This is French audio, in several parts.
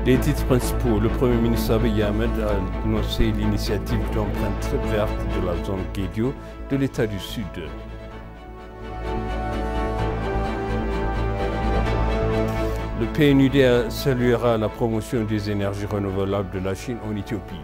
Les titres principaux, le Premier ministre Abiy Ahmed a annoncé l'initiative d'empreinte verte de la zone Guédio de l'État du Sud. Le PNUD saluera la promotion des énergies renouvelables de la Chine en Éthiopie.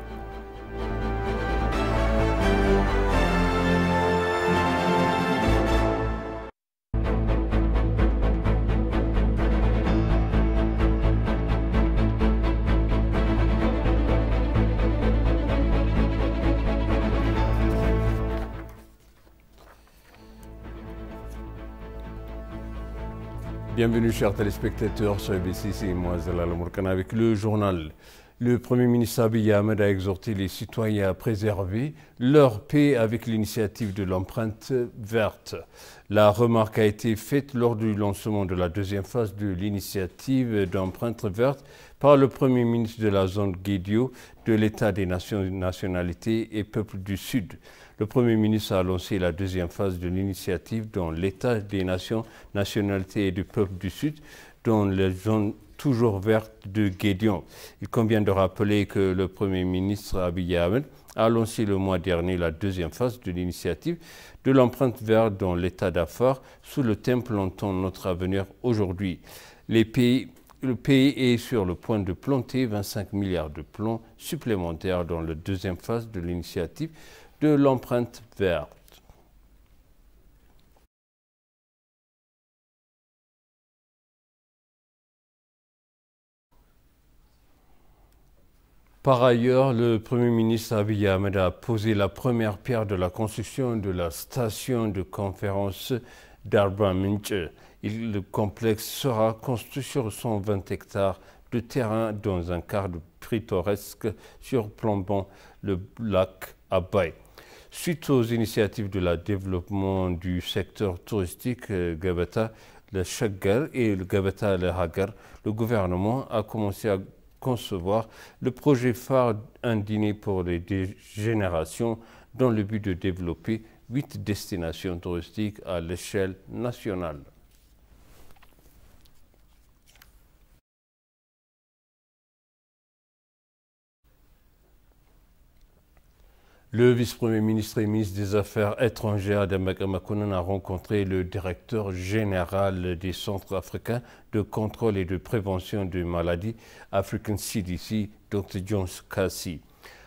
Bienvenue chers téléspectateurs sur ABC, c'est moi Zalal Mourkan avec le journal. Le Premier ministre Abiy Ahmed a exhorté les citoyens à préserver leur paix avec l'initiative de l'empreinte verte. La remarque a été faite lors du lancement de la deuxième phase de l'initiative d'empreinte verte par le Premier ministre de la zone Guédio de l'État des nationalités et peuples du Sud. Le Premier ministre a lancé la deuxième phase de l'initiative dans l'État des nations, nationalités et du peuple du Sud, dans les zones toujours vertes de Guédion. Il convient de rappeler que le Premier ministre Abiy Ahmed a lancé le mois dernier la deuxième phase de l'initiative de l'empreinte verte dans l'État d'Afar sous le thème « Plantons notre avenir aujourd'hui ». Le pays est sur le point de planter 25 milliards de plants supplémentaires dans la deuxième phase de l'initiative de l'empreinte verte. Par ailleurs, le Premier ministre Abiy Ahmed a posé la première pierre de la construction de la station de conférence d'Arba Minch. Le complexe sera construit sur 120 hectares de terrain dans un cadre pittoresque surplombant le lac Abay. Suite aux initiatives de la développement du secteur touristique Gabata, le Shaggar et le Gabata le Hagar, le gouvernement a commencé à concevoir le projet phare Un dîner pour les générations dans le but de développer 8 destinations touristiques à l'échelle nationale. Le vice-premier ministre et ministre des Affaires étrangères Demeke Mekonnen a rencontré le directeur général des centres africains de contrôle et de prévention des maladies African CDC, Dr. John Kassi.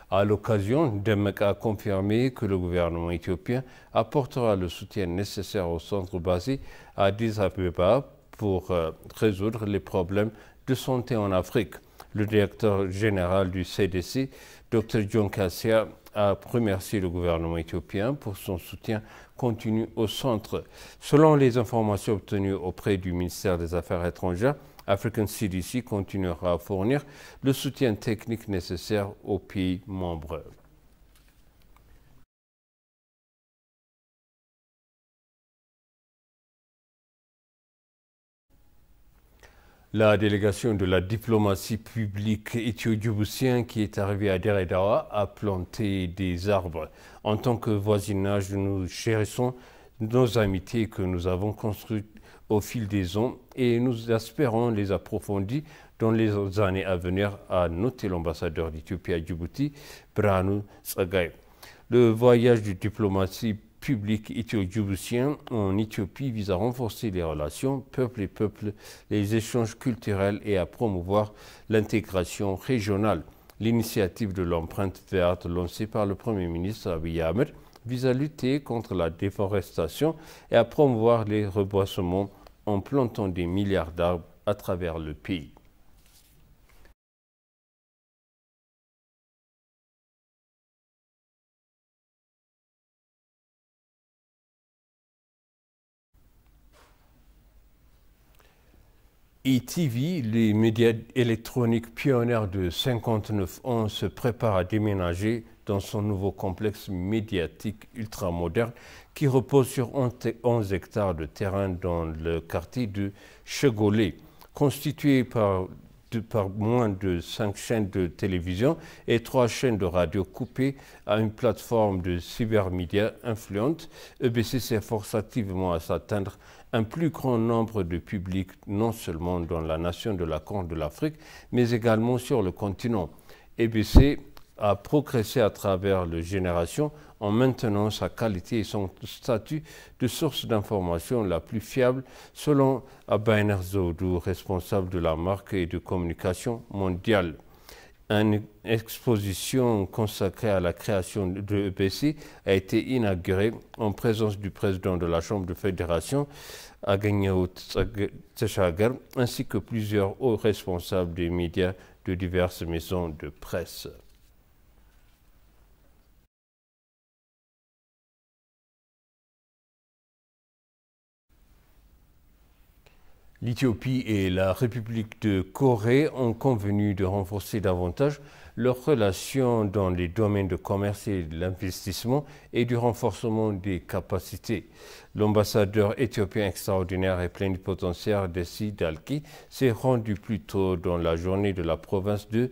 À l'occasion, Demeke a confirmé que le gouvernement éthiopien apportera le soutien nécessaire aux centres basés à Addis Abeba pour résoudre les problèmes de santé en Afrique. Le directeur général du CDC, Dr. John Kassi, a remercié le gouvernement éthiopien pour son soutien continu au centre. Selon les informations obtenues auprès du ministère des Affaires étrangères, African CDC continuera à fournir le soutien technique nécessaire aux pays membres. La délégation de la diplomatie publique éthio-djiboutienne qui est arrivée à Dire Dawa a planté des arbres. En tant que voisinage, nous chérissons nos amitiés que nous avons construites au fil des ans et nous espérons les approfondir dans les années à venir, a noté l'ambassadeur d'Éthiopie à Djibouti, Brahanu Tsagay. Le voyage de diplomatie public éthio-djiboutien en Éthiopie vise à renforcer les relations peuple et peuple, les échanges culturels et à promouvoir l'intégration régionale. L'initiative de l'empreinte verte lancée par le Premier ministre Abiy Ahmed vise à lutter contre la déforestation et à promouvoir les reboisements en plantant des milliards d'arbres à travers le pays. ETV, les médias électroniques pionniers de 59 ans, se préparent à déménager dans son nouveau complexe médiatique ultramoderne qui repose sur 11 hectares de terrain dans le quartier de Chegolé. Constitué par par moins de 5 chaînes de télévision et 3 chaînes de radio coupées à une plateforme de cybermédias influente, EBC s'efforce activement à s'atteindre un plus grand nombre de publics, non seulement dans la nation de la Corne de l'Afrique, mais également sur le continent. EBC a progressé à travers les générations en maintenant sa qualité et son statut de source d'information la plus fiable, selon Abainer Zodou, responsable de la marque et de communication mondiale. Une exposition consacrée à la création de EBC a été inaugurée en présence du président de la Chambre de fédération, Agnew Tsechager, ainsi que plusieurs hauts responsables des médias de diverses maisons de presse. L'Éthiopie et la République de Corée ont convenu de renforcer davantage leurs relations dans les domaines de commerce et de l'investissement et du renforcement des capacités. L'ambassadeur éthiopien extraordinaire et plénipotentiaire Desi Dalki s'est rendu plus tôt dans la journée de la province de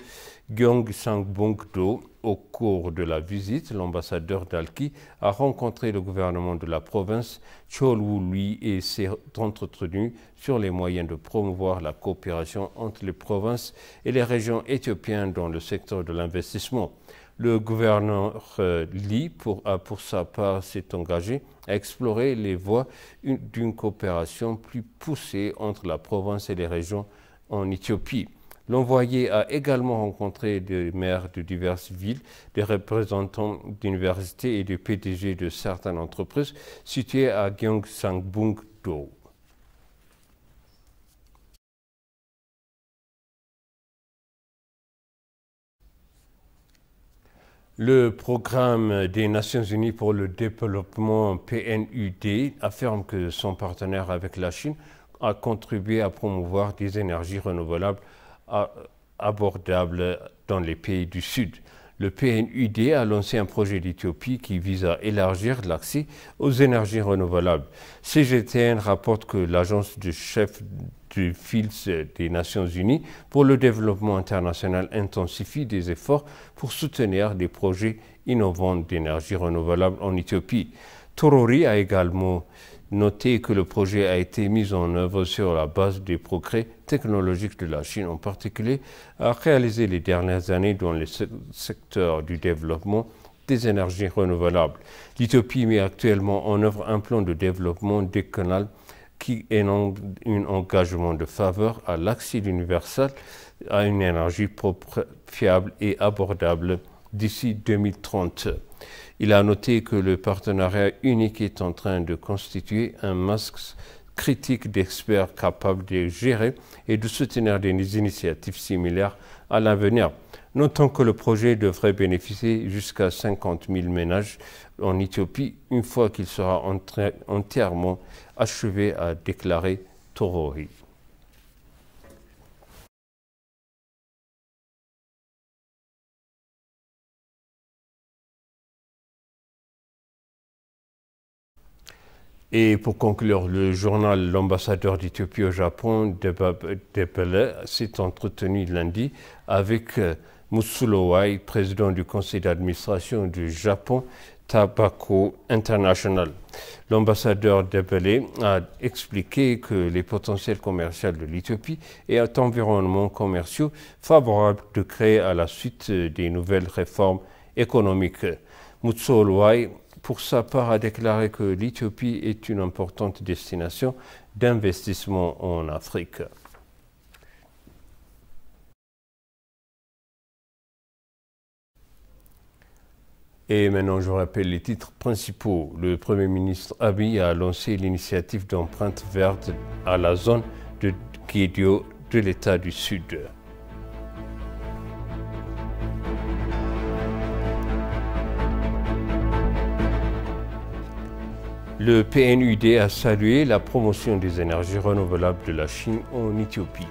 Gyeongsangbuk-do. Au cours de la visite, l'ambassadeur Dalki a rencontré le gouvernement de la province Chol-Woo-lui et s'est entretenu sur les moyens de promouvoir la coopération entre les provinces et les régions éthiopiennes dans le secteur de l'investissement. Le gouverneur Lee, pour sa part, s'est engagé à explorer les voies d'une coopération plus poussée entre la province et les régions en Éthiopie. L'envoyé a également rencontré des maires de diverses villes, des représentants d'universités et des PDG de certaines entreprises situées à Gyeongsangbuk-do. Le programme des Nations Unies pour le développement PNUD affirme que son partenaire avec la Chine a contribué à promouvoir des énergies renouvelables abordables dans les pays du Sud. Le PNUD a lancé un projet d'Éthiopie qui vise à élargir l'accès aux énergies renouvelables. CGTN rapporte que l'agence du chef du FILS des Nations Unies pour le développement international intensifie des efforts pour soutenir des projets innovants d'énergie renouvelable en Éthiopie. Torori a également noté que le projet a été mis en œuvre sur la base des progrès technologiques de la Chine, en particulier à réaliser les dernières années dans le secteur du développement des énergies renouvelables. L'Éthiopie met actuellement en œuvre un plan de développement décennal qui énonce un engagement de faveur à l'accès universel à une énergie propre, fiable et abordable d'ici 2030. Il a noté que le partenariat unique est en train de constituer un masque critique d'experts capables de gérer et de soutenir des initiatives similaires à l'avenir. Notons que le projet devrait bénéficier jusqu'à 50 000 ménages en Éthiopie une fois qu'il sera entièrement achevé, a déclaré Torori. Et pour conclure, le journal L'ambassadeur d'Éthiopie au Japon, Debele, s'est entretenu lundi avec Mutsulo président du conseil d'administration du Japon Tobacco International. L'ambassadeur Debele a expliqué que les potentiels commerciaux de l'Éthiopie et un environnement commerciaux favorables de créer à la suite des nouvelles réformes économiques. Mutsulo pour sa part, a déclaré que l'Éthiopie est une importante destination d'investissement en Afrique. Et maintenant, je rappelle les titres principaux. Le Premier ministre Abiy a lancé l'initiative d'empreinte verte à la zone de Gedo de l'État du Sud. Le PNUD a salué la promotion des énergies renouvelables de la Chine en Éthiopie.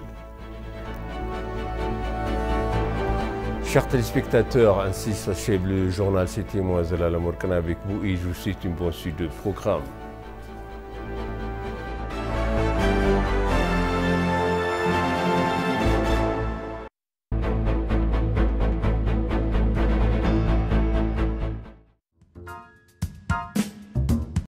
Chers téléspectateurs, ainsi s'achève le journal. C'était moi, Zalala Morkana, avec vous et je vous souhaite une bonne suite de programme.